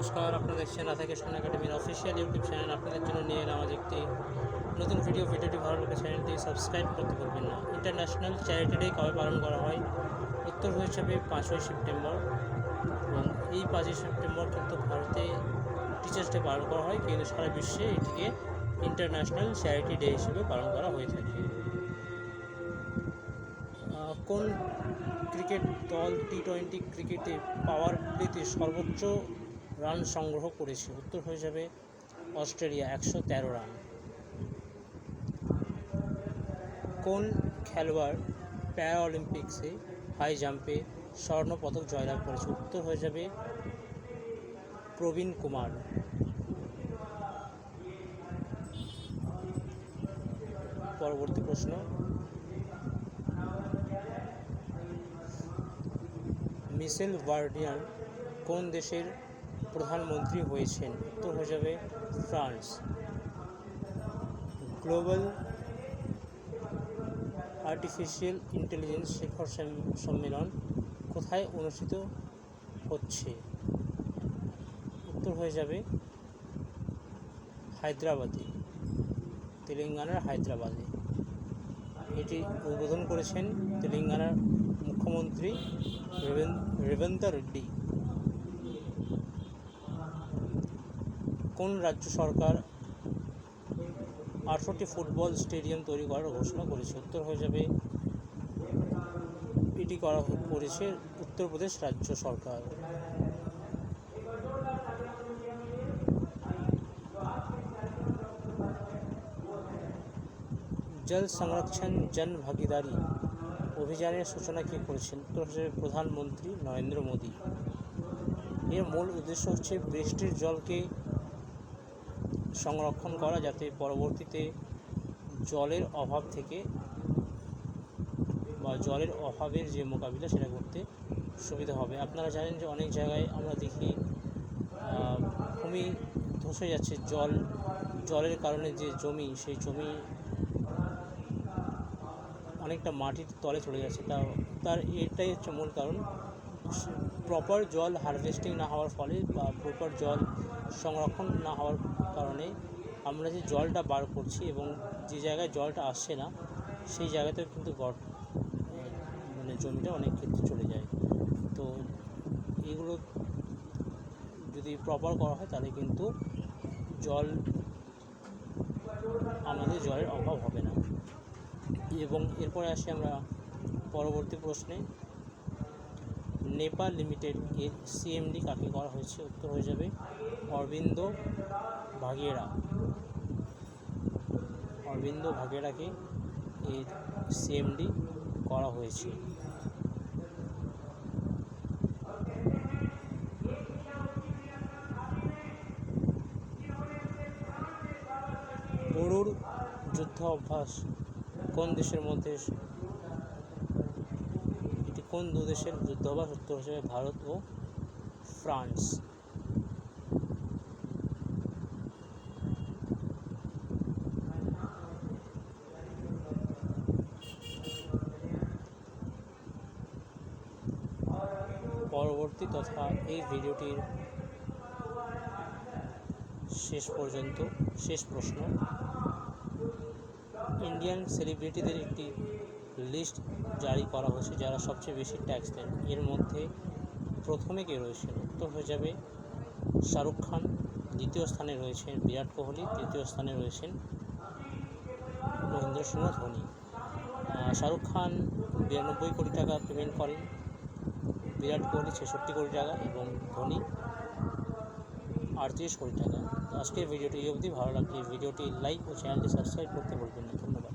নমস্কার, আপনারা দেখছেন রাধাকৃষ্ণ একাডেমির অফিসিয়াল ইউটিউব চ্যানেল। আপনাদের জন্য নিয়ে এলাম আজ একটি নতুন ভিডিওটি ভালো লাগে চ্যানেলটি সাবস্ক্রাইব করতে ভুলবেন না। ইন্টারন্যাশনাল চ্যারিটি ডে কবে পালন করা হয়? উত্তর হিসাবে 5ই সেপ্টেম্বর। এবং এই 5ই সেপ্টেম্বর কিন্তু ভারতে টিচার্স ডে পালন করা হয়, কিন্তু সারা বিশ্বে এটিকে ইন্টারন্যাশনাল চ্যারিটি ডে হিসেবে পালন করা হয়ে থাকে। কোন ক্রিকেট দল টি-20 ক্রিকেটে পাওয়ার প্লেতে সর্বোচ্চ রান সংগ্রহ করেছে? উত্তর হয়ে যাবে অস্ট্রেলিয়া, 113 রান। কোন খেলোয়াড় প্যারাঅলিম্পিক্সে হাই জাম্পে স্বর্ণ পদক জয়লাভ করেছে? উত্তর হয়ে যাবে প্রবীণ কুমার। পরবর্তী প্রশ্ন, মিশেল বার্নিয়ার কোন দেশের প্রধানমন্ত্রী হয়েছেন? উত্তর হয়ে যাবে ফ্রান্স। গ্লোবাল আর্টিফিশিয়াল ইন্টেলিজেন্স শিখর সম্মেলন কোথায় অনুষ্ঠিত হচ্ছে? উত্তর হয়ে যাবে হায়দ্রাবাদে, তেলেঙ্গানার হায়দ্রাবাদে। এটি উদ্বোধন করেছেন তেলেঙ্গানার মুখ্যমন্ত্রী রেবন্ত রেড্ডি। কোন রাজ্য সরকার 18টি ফুটবল স্টেডিয়াম তৈরি করার ঘোষণা করেছে? উত্তর হয়ে যাবে এটি করেছে উত্তরপ্রদেশ রাজ্য সরকার। জল সংরক্ষণ জন ভাগিদারি অভিযানের সূচনা কে করেছেন? উত্তর হিসেবে প্রধানমন্ত্রী নরেন্দ্র মোদী। এর মূল উদ্দেশ্য হচ্ছে বৃষ্টির জলকে সংরক্ষণ করা, যাতে পরবর্তীতে জলের অভাব থেকে বা জলের অভাবের যে মোকাবিলা সেটা করতে সুবিধা হবে। আপনারা জানেন যে অনেক জায়গায় আমরা দেখি ভূমি ধসে যাচ্ছে, জলের কারণে যে জমি, সেই জমি অনেকটা মাটির তলে চলে যাচ্ছে। তার এটাই হচ্ছে মূল কারণ। প্রপার জল হারভেস্টিং না হওয়ার ফলে বা প্রপার জল সংরক্ষণ না হওয়ার কারণে আমরা যে জলটা বার করছি এবং যে জায়গায় জলটা আসছে না সেই জায়গাতেও কিন্তু জমিটা অনেক ক্ষেত্রে চলে যায়। তো এগুলো যদি প্রপার করা হয় তাহলে কিন্তু আমাদের জলের অভাব হবে না। এবং এরপরে আসি আমরা পরবর্তী প্রশ্নে। নেপাল লিমিটেড এর সিএমডি কাকে করা হয়েছে? উত্তর হয়ে যাবে অরবিন্দ ভাগেরাকে এর সিএমডি করা হয়েছে। বড়ুর যুদ্ধ অভ্যাস কোন দেশের মধ্যে, এটি কোন দু দেশের যুদ্ধাভ্যাস? উত্তর হিসেবে ভারত ও ফ্রান্স। পরবর্তী তথা এই ভিডিওটির শেষ প্রশ্ন, ইন্ডিয়ান সেলিব্রিটিদের একটি লিস্ট জারি করা হয়েছে যারা সবচেয়ে বেশি ট্যাক্স দেন। এর মধ্যে প্রথমে কে রয়েছেন? উত্তর হয়ে যাবে শাহরুখ খান, দ্বিতীয় স্থানে রয়েছেন বিরাট কোহলি, তৃতীয় স্থানে রয়েছেন মহেন্দ্র সিংহ ধোনি। শাহরুখ খান 92 কোটি টাকা পেমেন্ট করেন, বিরাট কোহলি 66 কোটি টাকা এবং ধোনি 38 কোটি টাকা। আজকের ভিডিওটি এই অবধি। ভালো লাগলে ভিডিওটি লাইক ও চ্যানেলটি সাবস্ক্রাইব করতে ভুলবেন না। ধন্যবাদ।